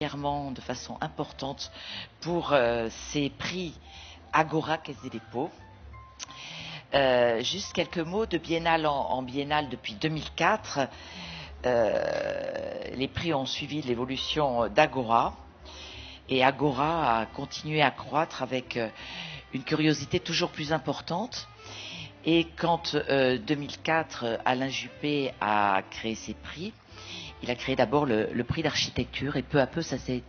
particulièrement de façon importante pour ces prix Agora Caisse des dépôts. Juste quelques mots de biennale en biennale depuis 2004. Les prix ont suivi l'évolution d'Agora et Agora a continué à croître avec une curiosité toujours plus importante. Et quand 2004, Alain Juppé a créé ces prix, il a créé d'abord le prix d'architecture et peu à peu ça s'est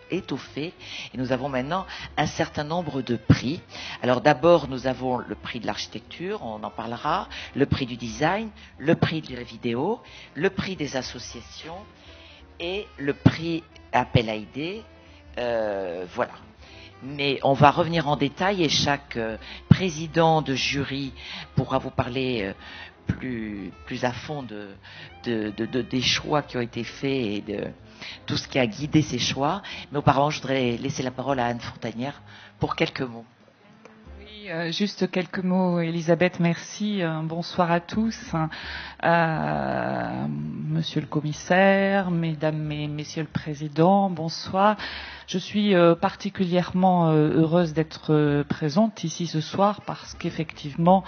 étoffé et nous avons maintenant un certain nombre de prix. Alors d'abord nous avons le prix de l'architecture, on en parlera, le prix du design, le prix de la vidéo, le prix des associations et le prix appel à idées. Voilà. Mais on va revenir en détail et chaque président de jury pourra vous parler plus à fond des choix qui ont été faits et de tout ce qui a guidé ces choix. Mais auparavant, je voudrais laisser la parole à Anne Fontanière pour quelques mots. Oui, juste quelques mots, Elisabeth, merci. Bonsoir à tous. Monsieur le commissaire, mesdames et messieurs le président, bonsoir. Je suis particulièrement heureuse d'être présente ici ce soir parce qu'effectivement,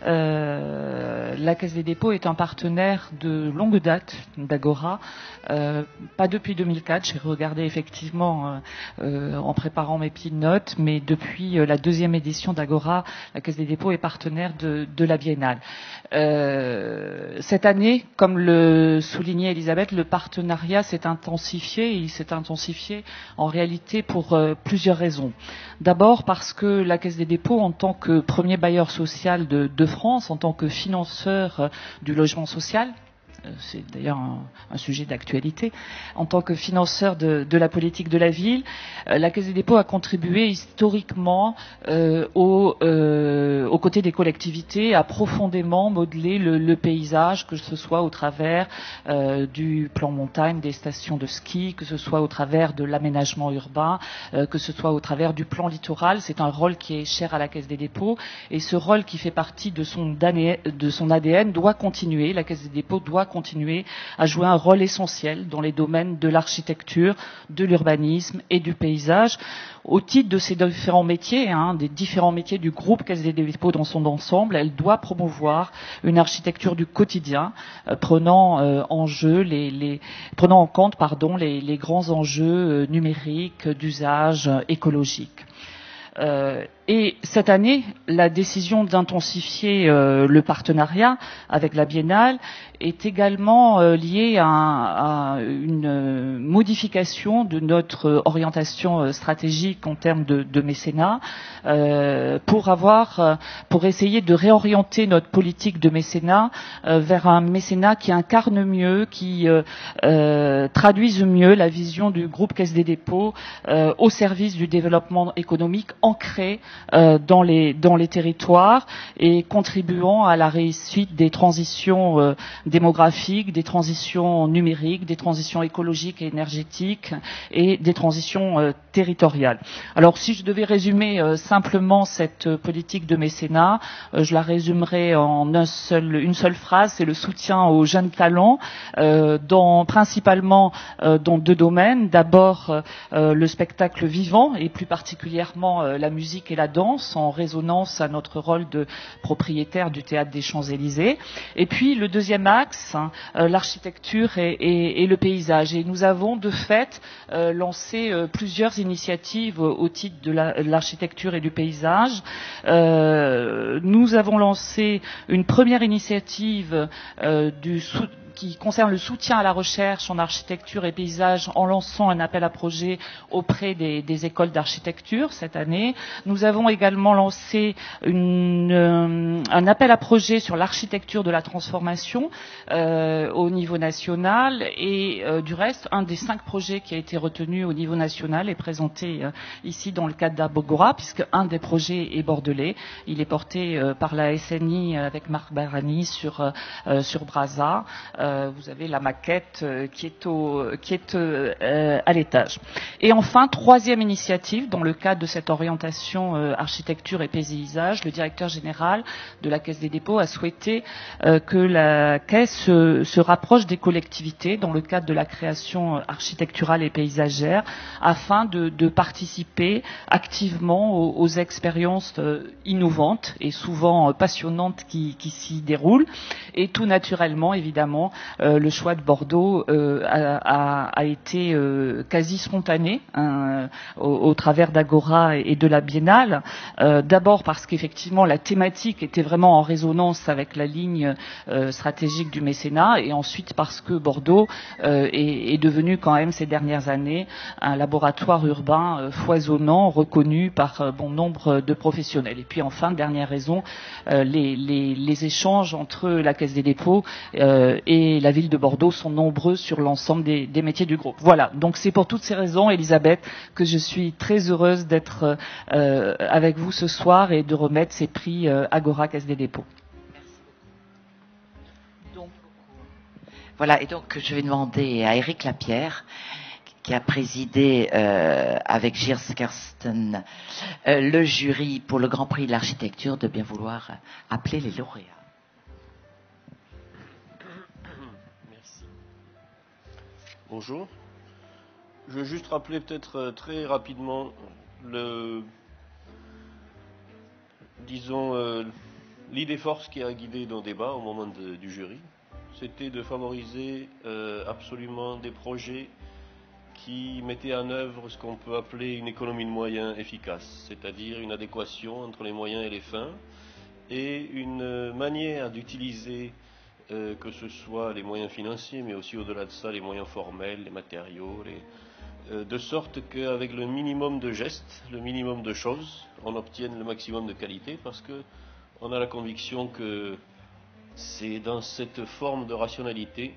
la Caisse des dépôts est un partenaire de longue date d'Agora. Pas depuis 2004, j'ai regardé effectivement en préparant mes petites notes, mais depuis la deuxième édition d'Agora, la Caisse des dépôts est partenaire de la Biennale. Cette année, comme le soulignait Elisabeth, le partenariat s'est intensifié et il s'est intensifié en réalité pour plusieurs raisons. D'abord parce que la Caisse des dépôts, en tant que premier bailleur social de France, en tant que financeur du logement social, c'est d'ailleurs un sujet d'actualité, en tant que financeur de la politique de la ville, la Caisse des dépôts a contribué historiquement aux côtés des collectivités à profondément modeler le paysage, que ce soit au travers du plan montagne, des stations de ski, que ce soit au travers de l'aménagement urbain, que ce soit au travers du plan littoral. C'est un rôle qui est cher à la Caisse des dépôts et ce rôle qui fait partie de son ADN doit continuer. La Caisse des dépôts doit continuer à jouer un rôle essentiel dans les domaines de l'architecture, de l'urbanisme et du paysage, au titre de ces différents métiers, des différents métiers du groupe Caisse des dépôts dans son ensemble. Elle doit promouvoir une architecture du quotidien, prenant en compte les grands enjeux numériques, d'usage écologique. Et cette année, la décision d'intensifier le partenariat avec la Biennale est également liée à une modification de notre orientation stratégique en termes de mécénat, pour essayer de réorienter notre politique de mécénat vers un mécénat qui incarne mieux, qui traduise mieux la vision du groupe Caisse des dépôts au service du développement économique ancré dans les territoires et contribuant à la réussite des transitions démographiques, des transitions numériques, des transitions écologiques et énergétiques et des transitions territoriales. Alors si je devais résumer simplement cette politique de mécénat, je la résumerais en une seule phrase, c'est le soutien aux jeunes talents, principalement dans deux domaines. D'abord le spectacle vivant et plus particulièrement la musique et la danse, en résonance à notre rôle de propriétaire du Théâtre des Champs-Élysées. Et puis le deuxième axe, l'architecture et le paysage. Et nous avons de fait lancé plusieurs initiatives au titre de l'architecture et du paysage. Nous avons lancé une première initiative qui concerne le soutien à la recherche en architecture et paysage en lançant un appel à projet auprès des écoles d'architecture cette année. Nous avons également lancé un appel à projet sur l'architecture de la transformation au niveau national et du reste, un des 5 projets qui a été retenu au niveau national est présenté ici dans le cadre d'Agora, puisque un des projets est bordelais. Il est porté par la SNI avec Marc Barani sur Brazza. vous avez la maquette qui est à l'étage. Et enfin, troisième initiative, dans le cadre de cette orientation architecture et paysage, le directeur général de la Caisse des dépôts a souhaité que la Caisse se rapproche des collectivités dans le cadre de la création architecturale et paysagère, afin de participer activement aux expériences innovantes et souvent passionnantes qui s'y déroulent. Et tout naturellement, évidemment, le choix de Bordeaux a été quasi spontané au travers d'Agora et de la Biennale. D'abord parce qu'effectivement la thématique était vraiment en résonance avec la ligne stratégique du mécénat, et ensuite parce que Bordeaux est devenu quand même ces dernières années un laboratoire urbain foisonnant, reconnu par bon nombre de professionnels. Et puis enfin, dernière raison, les échanges entre la Caisse des dépôts et la ville de Bordeaux sont nombreux sur l'ensemble des métiers du groupe. Voilà, donc c'est pour toutes ces raisons, Elisabeth, que je suis très heureuse d'être avec vous ce soir et de remettre ces prix Agora Caisse des dépôts. Donc, voilà, et donc je vais demander à Éric Lapierre, qui a présidé avec Gilles Kersten le jury pour le Grand Prix de l'Architecture, de bien vouloir appeler les lauréats. Merci. Bonjour. Je veux juste rappeler peut-être très rapidement l'idée force qui a guidé nos débats au moment du jury. C'était de favoriser absolument des projets qui mettaient en œuvre ce qu'on peut appeler une économie de moyens efficace, c'est-à-dire une adéquation entre les moyens et les fins, et une manière d'utiliser que ce soit les moyens financiers, mais aussi au-delà de ça, les moyens formels, les matériaux, de sorte qu'avec le minimum de gestes, le minimum de choses, on obtienne le maximum de qualité, parce qu'on a la conviction que c'est dans cette forme de rationalité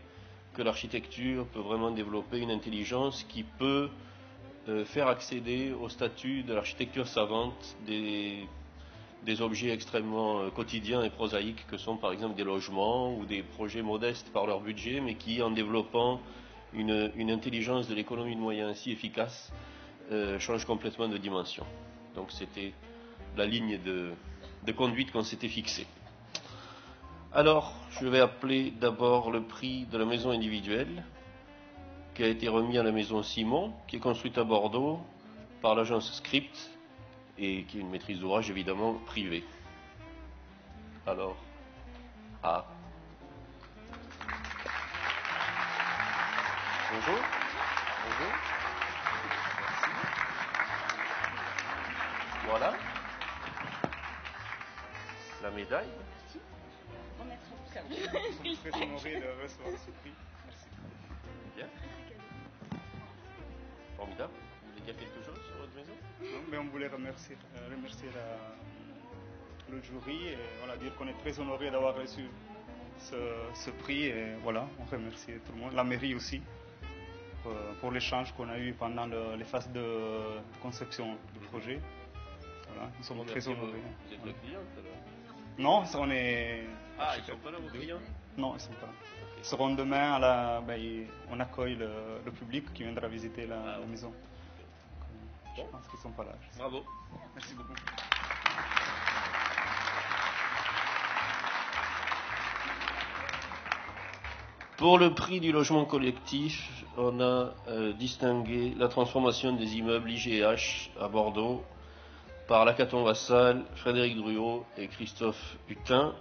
que l'architecture peut vraiment développer une intelligence qui peut faire accéder au statut de l'architecture savante des objets extrêmement quotidiens et prosaïques que sont par exemple des logements ou des projets modestes par leur budget, mais qui, en développant une intelligence de l'économie de moyens si efficace, changent complètement de dimension. Donc c'était la ligne de conduite qu'on s'était fixée. Alors, je vais appeler d'abord le prix de la maison individuelle, qui a été remis à la maison Simon, qui est construite à Bordeaux par l'agence Script, et qui est une maîtrise d'ouvrage évidemment privée. Alors, Bonjour. Bonjour. Merci. Voilà. La médaille. Nous sommes très honorés de recevoir ce prix. Merci. Bien. Formidable. Vous voulez dire quelque chose sur votre maison? Non, mais on voulait remercier le jury et voilà, dire qu'on est très honorés d'avoir reçu ce prix, et voilà, on remercie tout le monde, la mairie aussi, pour l'échange qu'on a eu pendant les phases de conception du projet. Voilà, nous sommes très honorés. Vous êtes la cliente alors? Non, on est... Ah, ils ne sont pas là, vos clients? Non, ils ne sont pas là. Okay. Ils seront demain on accueille le public qui viendra visiter la maison. Je pense qu'ils ne sont pas là. Bravo. Merci beaucoup. Pour le prix du logement collectif, on a distingué la transformation des immeubles IGH à Bordeaux par Lacaton Vassal, Frédéric Druot et Christophe Hutin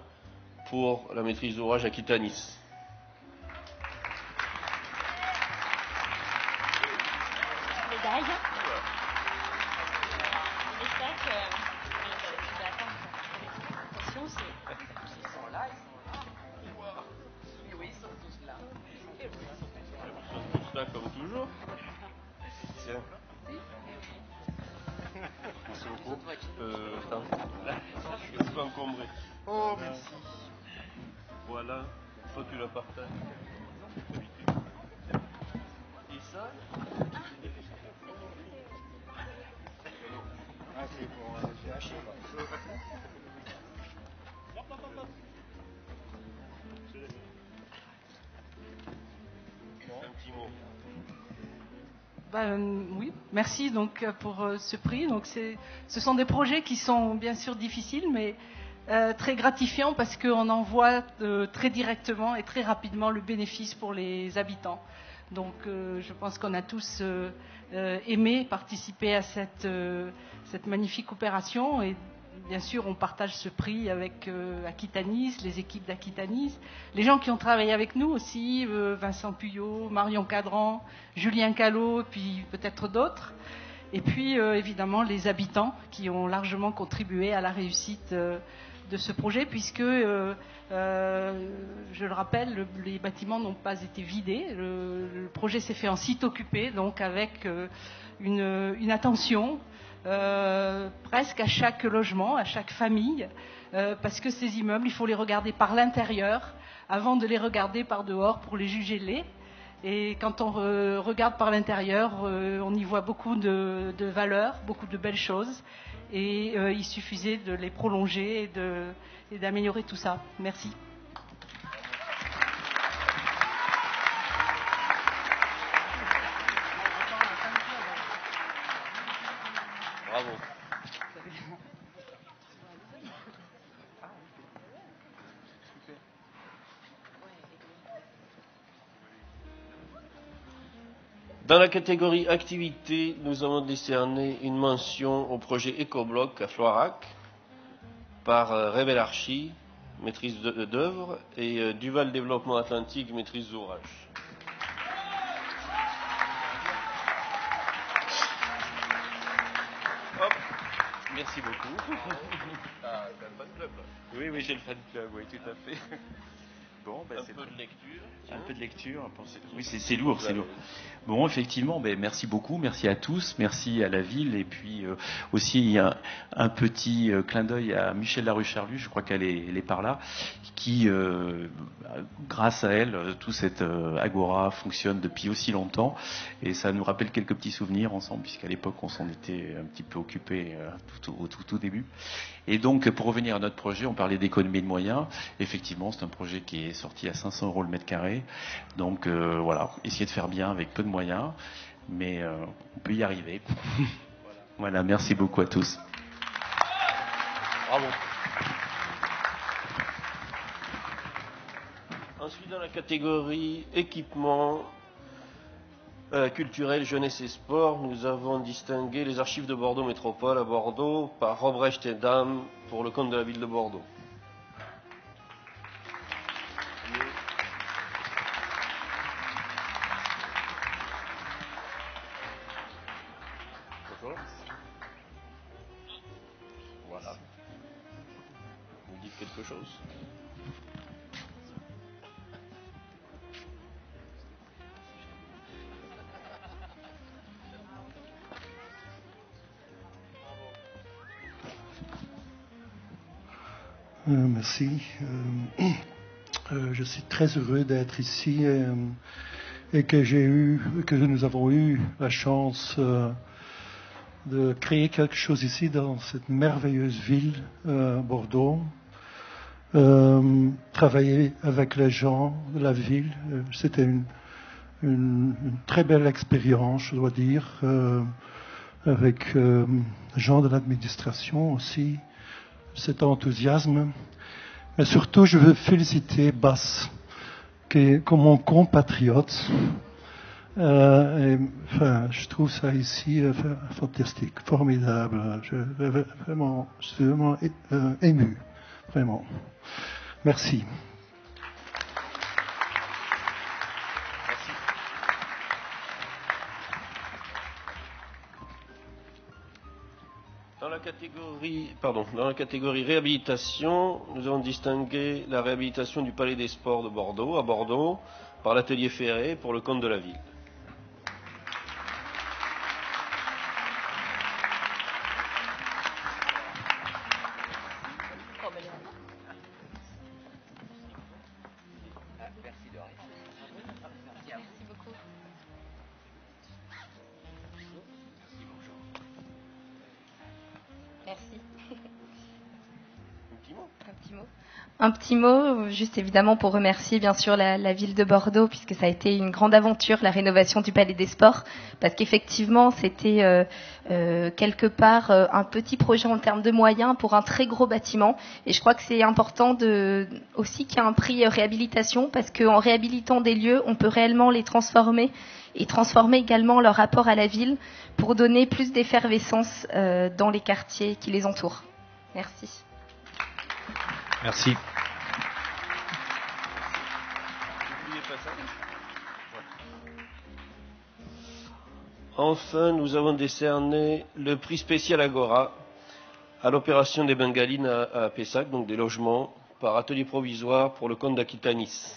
pour la maîtrise d'ouvrage Aquitanis. Médaille. J'espère que je vais attendre l'explication. Ils sont là, oui, ils sont tous là. Ils sont tous là comme toujours. Tiens. Merci beaucoup. Je suis encombré. Oh, merci. Voilà. Toi, tu la partages. Et ça? Ah, c'est pour GH. Oui, merci donc pour ce prix. Donc ce sont des projets qui sont bien sûr difficiles, mais très gratifiants parce qu'on en voit très directement et très rapidement le bénéfice pour les habitants. Donc je pense qu'on a tous aimé participer à cette magnifique opération et bien sûr on partage ce prix avec Aquitanis, les équipes d'Aquitanis, les gens qui ont travaillé avec nous aussi, Vincent Puyot, Marion Cadran, Julien Callot, puis peut-être d'autres. Et puis évidemment les habitants qui ont largement contribué à la réussite de ce projet, puisque, je le rappelle, les bâtiments n'ont pas été vidés. Le projet s'est fait en site occupé, donc avec une attention presque à chaque logement, à chaque famille, parce que ces immeubles, il faut les regarder par l'intérieur avant de les regarder par dehors pour les juger laids. Et quand on regarde par l'intérieur, on y voit beaucoup de valeurs, beaucoup de belles choses. Et il suffisait de les prolonger et d'améliorer tout ça. Merci. Bravo. Dans la catégorie activité, nous avons décerné une mention au projet Ecobloc à Floirac par Rebel Archi, maîtrise d'œuvre, et Duval Développement Atlantique, maîtrise d'ouvrage. Hop, merci beaucoup. Ah, t'as le fan club là. Oui, oui, j'ai le fan club, oui, tout à fait. Bon, ben, Un peu de lecture. Un peu de lecture. Oui, c'est lourd, c'est lourd. Bon, effectivement, ben, merci beaucoup, merci à tous, merci à la ville, et puis aussi il y a un petit clin d'œil à Michel Larucharlu, je crois qu'elle est par là, qui, grâce à elle, tout cette agora fonctionne depuis aussi longtemps, et ça nous rappelle quelques petits souvenirs ensemble, puisqu'à l'époque on s'en était un petit peu occupé au tout début. Et donc, pour revenir à notre projet, on parlait d'économie de moyens. Effectivement, c'est un projet qui est sorti à 500 € le mètre carré. Donc, voilà, essayer de faire bien avec peu de moyens, mais on peut y arriver. Voilà, merci beaucoup à tous. Bravo. Ensuite, dans la catégorie équipement culturel, jeunesse et sport, nous avons distingué les archives de Bordeaux Métropole à Bordeaux par Robrecht et Dame pour le compte de la ville de Bordeaux. Voilà. Vous dites quelque chose ? Merci. Je suis très heureux d'être ici et que nous avons eu la chance de créer quelque chose ici dans cette merveilleuse ville, Bordeaux. Travailler avec les gens de la ville, c'était une très belle expérience, je dois dire, avec les gens de l'administration aussi. Cet enthousiasme. Mais surtout, je veux féliciter Bas, qui est comme mon compatriote. Je trouve ça ici fantastique, formidable. Je suis vraiment ému, vraiment. Merci. Dans la catégorie réhabilitation, nous avons distingué la réhabilitation du Palais des Sports de Bordeaux, à Bordeaux, par l'atelier Ferré pour le compte de la ville. Merci. Un petit mot. Un petit Un petit mot, juste évidemment pour remercier bien sûr la ville de Bordeaux, puisque ça a été une grande aventure, la rénovation du Palais des Sports, parce qu'effectivement c'était quelque part un petit projet en termes de moyens pour un très gros bâtiment. Et je crois que c'est important aussi qu'il y ait un prix réhabilitation, parce qu'en réhabilitant des lieux, on peut réellement les transformer et transformer également leur rapport à la ville pour donner plus d'effervescence dans les quartiers qui les entourent. Merci. Merci. Enfin, nous avons décerné le prix spécial Agora à l'opération des Bengalines à Pessac, donc des logements par atelier provisoire pour le compte d'Aquitanis.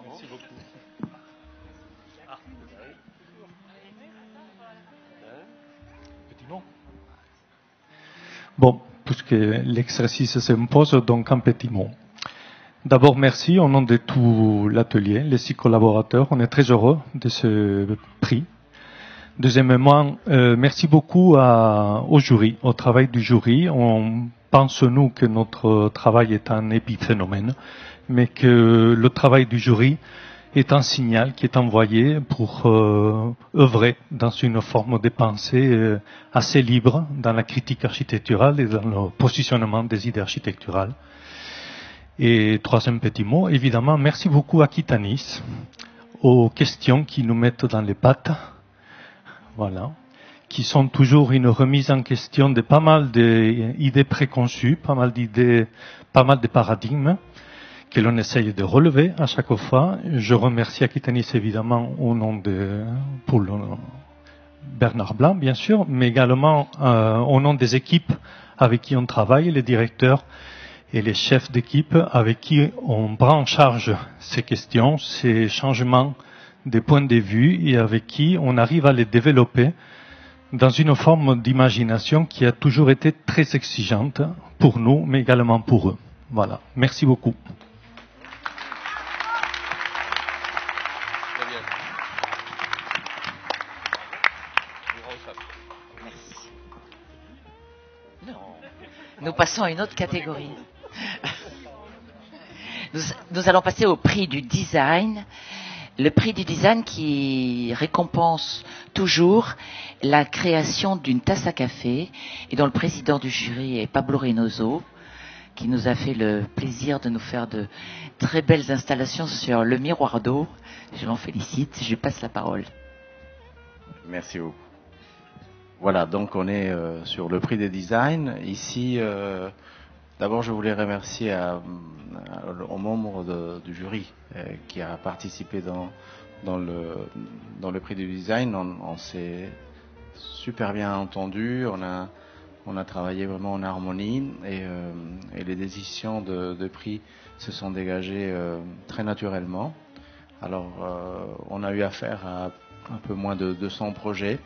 Merci beaucoup. Petit mot. Bon, puisque l'exercice s'impose, donc un petit mot. D'abord, merci au nom de tout l'atelier, les 6 collaborateurs. On est très heureux de ce prix. Deuxièmement, merci beaucoup au jury, au travail du jury. On pense, nous, que notre travail est un épiphénomène, mais que le travail du jury est un signal qui est envoyé pour œuvrer dans une forme de pensée assez libre dans la critique architecturale et dans le positionnement des idées architecturales. Et troisième petit mot, évidemment, merci beaucoup à Aquitanis, aux questions qui nous mettent dans les pattes, voilà, qui sont toujours une remise en question de pas mal d'idées préconçues, pas mal d'idées, pas mal de paradigmes que l'on essaye de relever à chaque fois. Je remercie Aquitanis évidemment au nom pour Bernard Blanc, bien sûr, mais également au nom des équipes avec qui on travaille, les directeurs et les chefs d'équipe avec qui on prend en charge ces questions, ces changements des points de vue et avec qui on arrive à les développer dans une forme d'imagination qui a toujours été très exigeante pour nous, mais également pour eux. Voilà. Merci beaucoup. Merci. Non. Nous passons à une autre catégorie. Nous allons passer au prix du design. Le prix du design qui récompense toujours la création d'une tasse à café et dont le président du jury est Pablo Reynoso, qui nous a fait le plaisir de nous faire de très belles installations sur le miroir d'eau. Je l'en félicite, je lui passe la parole. Merci beaucoup. Voilà, donc on est sur le prix des designs. Ici, d'abord je voulais remercier aux membres du jury qui a participé dans le prix du design. On s'est super bien entendu, on a travaillé vraiment en harmonie et les décisions de prix se sont dégagées très naturellement. Alors on a eu affaire à un peu moins de 200 projets,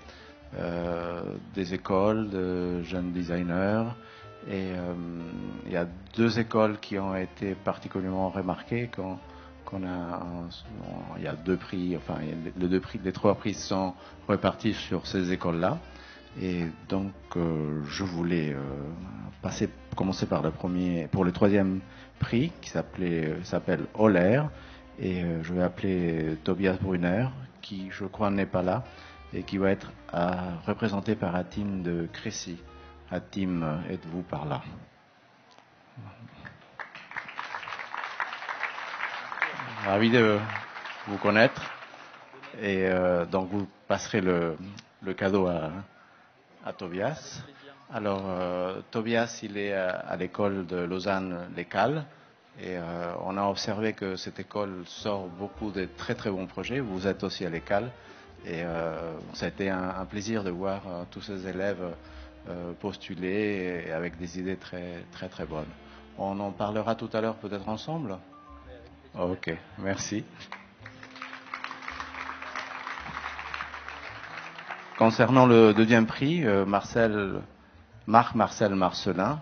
des écoles, de jeunes designers, et il y a 2 écoles qui ont été particulièrement remarquées. Il y a 2 prix, enfin les 3 prix sont repartis sur ces écoles-là. Et donc je voulais commencer par pour le 3e prix qui s'appelle Holler, et je vais appeler Tobias Brunner, qui je crois n'est pas là et qui va être représenté par Hatim de Crécy. Hatim, êtes-vous par là? Ravi de vous connaître, et donc vous passerez le cadeau à Tobias. Alors Tobias, il est à l'école de Lausanne-les-Cales, et on a observé que cette école sort beaucoup de très très bons projets. Vous êtes aussi à l'ECAL, et ça a été un plaisir de voir tous ces élèves postuler et avec des idées très très très bonnes. On en parlera tout à l'heure peut-être ensemble. Ok, merci. Concernant le 2e prix, Marcel Marc-Marcel Marcelin,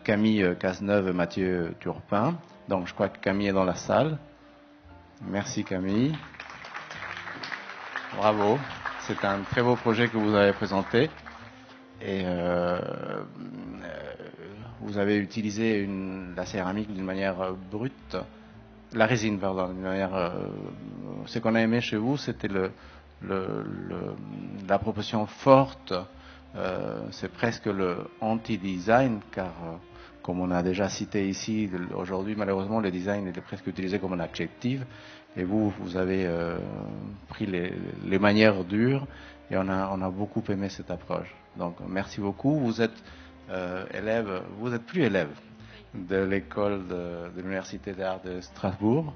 Camille Cazeneuve et Mathieu Turpin. Donc je crois que Camille est dans la salle. Merci Camille. Bravo. C'est un très beau projet que vous avez présenté. Et vous avez utilisé la céramique d'une manière brute. La résine, pardon, d'une manière. Ce qu'on a aimé chez vous, c'était la proposition forte. C'est presque le anti-design, car comme on a déjà cité ici, aujourd'hui malheureusement le design est presque utilisé comme un adjectif. Et vous avez pris les manières dures, et on a beaucoup aimé cette approche. Donc merci beaucoup. Vous êtes élève, vous n'êtes plus élève de l'école de l'Université d'Art de Strasbourg.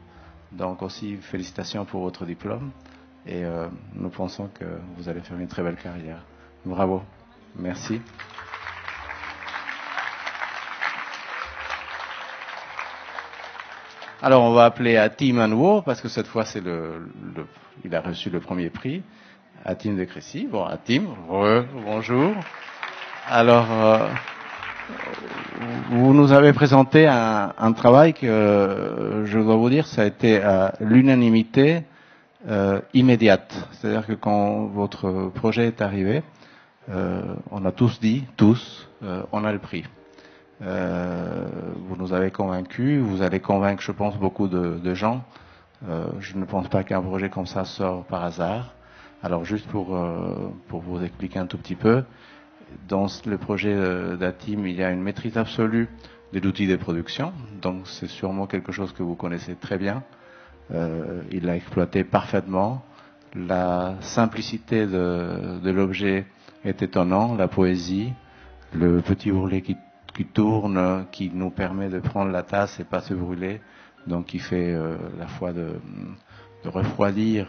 Donc aussi félicitations pour votre diplôme, et nous pensons que vous allez faire une très belle carrière. Bravo. Merci. Alors on va appeler Hatim à nouveau, parce que cette fois c'est il a reçu le premier prix. Hatim de Crécy. Bon, Hatim, bonjour. Alors, vous nous avez présenté un travail que, je dois vous dire, ça a été à l'unanimité immédiate. C'est-à-dire que quand votre projet est arrivé, on a tous dit, on a le prix. Vous nous avez convaincus, vous allez convaincre, je pense, beaucoup de gens. Je ne pense pas qu'un projet comme ça sort par hasard. Alors juste pour vous expliquer un tout petit peu, dans le projet d'Hatim, il y a une maîtrise absolue de l'outil de production, donc c'est sûrement quelque chose que vous connaissez très bien. Il l'a exploité parfaitement. La simplicité de l'objet est étonnante, la poésie, le petit ourlet qui tourne, qui nous permet de prendre la tasse et pas se brûler, donc qui fait la foi de refroidir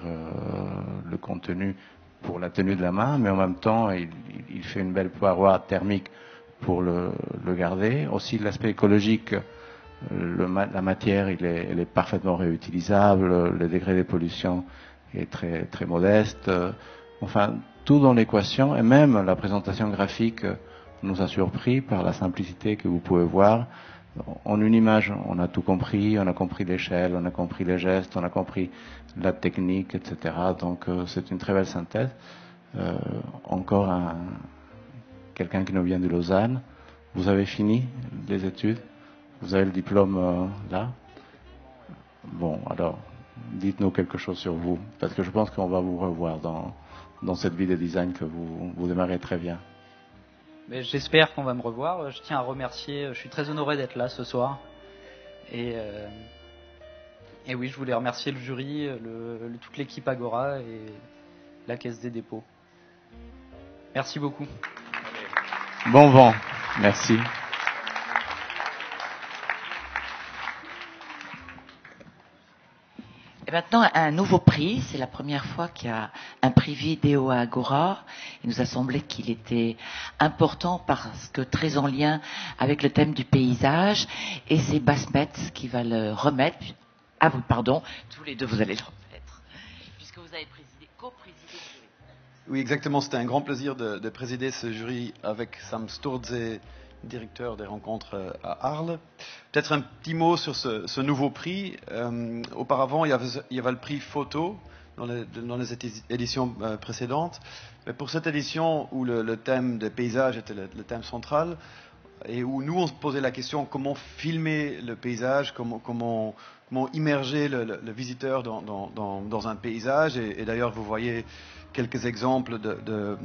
le contenu pour la tenue de la main, mais en même temps il fait une belle paroi thermique pour le garder. Aussi l'aspect écologique, la matière elle est parfaitement réutilisable, le degré de pollution est très très modeste, enfin tout dans l'équation, et même la présentation graphique nous a surpris par la simplicité que vous pouvez voir. En une image, on a tout compris, on a compris l'échelle, on a compris les gestes, on a compris la technique, etc. Donc c'est une très belle synthèse. Encore quelqu'un qui nous vient de Lausanne. Vous avez fini les études? Vous avez le diplôme là? Bon, alors, dites-nous quelque chose sur vous, parce que je pense qu'on va vous revoir dans cette vie de design que vous démarrez très bien. Mais j'espère qu'on va me revoir. Je tiens à remercier, je suis très honoré d'être là ce soir. Et oui, je voulais remercier le jury, toute l'équipe Agora et la Caisse des dépôts. Merci beaucoup. Bon vent. Merci. Et maintenant, un nouveau prix. C'est la première fois qu'il y a un prix vidéo à Agora. Il nous a semblé qu'il était important parce que très en lien avec le thème du paysage. Et c'est Basmet qui va le remettre. Ah, vous, pardon. Tous les deux, vous allez le remettre. Puisque vous avez co-présidé le jury. Oui, exactement. C'était un grand plaisir de présider ce jury avec Sam Sturze, directeur des rencontres à Arles. Peut-être un petit mot sur ce nouveau prix. Auparavant, il y avait le prix photo dans les éditions précédentes. Mais pour cette édition où le thème des paysages était le thème central, et où nous on se posait la question comment filmer le paysage, comment immerger le visiteur dans un paysage. Et d'ailleurs, vous voyez quelques exemples de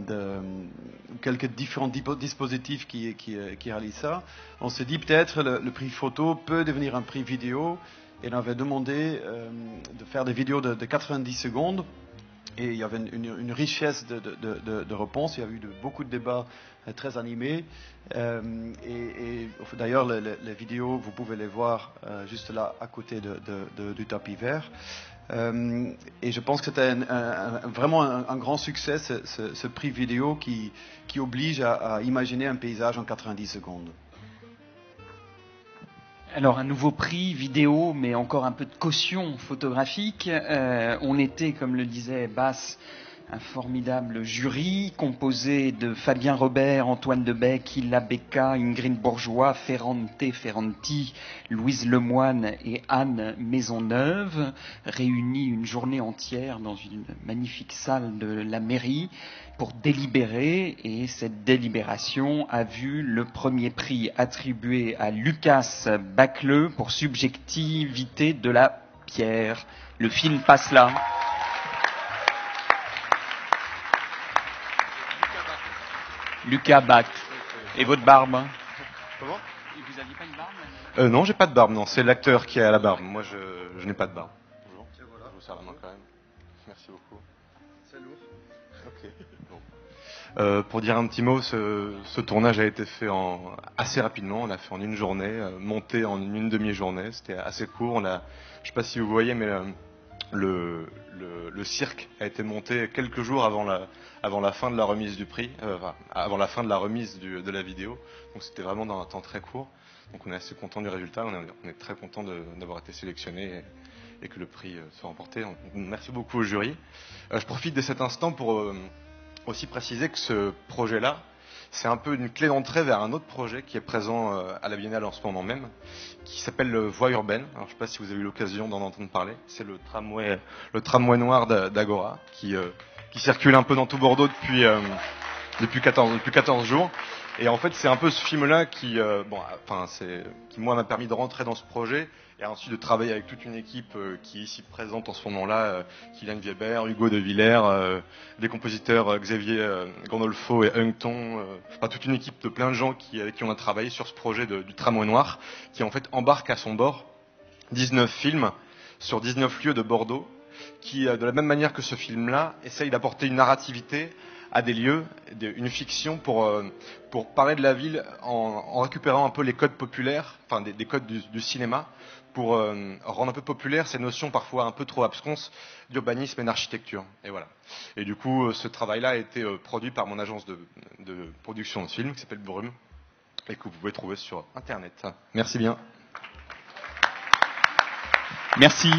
quelques différents dispositifs qui réalisent ça. On s'est dit peut-être le prix photo peut devenir un prix vidéo, et on avait demandé de faire des vidéos de 90 secondes. Et il y avait une richesse de réponses. Il y a eu beaucoup de débats très animés. Et d'ailleurs, les vidéos, vous pouvez les voir juste là, à côté du tapis vert. Et je pense que c'était vraiment un grand succès, ce prix vidéo qui oblige à imaginer un paysage en 90 secondes. Alors un nouveau prix vidéo, mais encore un peu de caution photographique. On était, comme le disait Bas, un formidable jury composé de Fabien Robert, Antoine Debec, Hilla Becca, Ingrid Bourgeois, Ferrante Ferranti, Louise Lemoine et Anne Maisonneuve, réunis une journée entière dans une magnifique salle de la mairie pour délibérer, et cette délibération a vu le premier prix attribué à Lucas Bacleux pour Subjectivité de la pierre. Le film passe là. Lucas Bach. Et votre barbe? Comment? Et vous aviez pas une barbe? Non, j'ai pas de barbe, non. C'est l'acteur qui a la barbe. Moi, je n'ai pas de barbe. Bonjour. Voilà. Je vous serre la main quand même. Merci beaucoup. C'est lourd. Ok. Bon. Pour dire un petit mot, ce tournage a été fait assez rapidement. On l'a fait en une journée, monté en une demi-journée. C'était assez court. Je sais pas si vous voyez, mais le cirque a été monté quelques jours avant la fin de la remise du prix, avant la fin de la remise de la vidéo. Donc c'était vraiment dans un temps très court. Donc on est assez content du résultat. On est très content d'avoir été sélectionné et que le prix soit remporté. Donc, merci beaucoup au jury. Je profite de cet instant pour aussi préciser que ce projet-là, c'est un peu une clé d'entrée vers un autre projet qui est présent à la Biennale en ce moment même, qui s'appelle Voix urbaine. Alors, je ne sais pas si vous avez eu l'occasion d'en entendre parler. C'est le tramway noir d'Agora qui circule un peu dans tout Bordeaux depuis 14 jours. Et en fait, c'est un peu ce film-là qui moi m'a permis de rentrer dans ce projet et ensuite de travailler avec toute une équipe qui est ici présente en ce moment-là, Kylian Weber, Hugo de Villers, des compositeurs Xavier Gandolfo et Hungton, toute une équipe de plein de gens avec qui on a travaillé sur ce projet du tramway noir, qui en fait embarque à son bord 19 films sur 19 lieux de Bordeaux, qui, de la même manière que ce film-là, essaye d'apporter une narrativité à des lieux, une fiction pour parler de la ville en récupérant un peu les codes populaires, des codes du cinéma, pour rendre un peu populaire ces notions parfois un peu trop absconses d'urbanisme et d'architecture. Et voilà. Et du coup, ce travail-là a été produit par mon agence de production de films qui s'appelle Brume et que vous pouvez trouver sur Internet. Merci bien. Merci.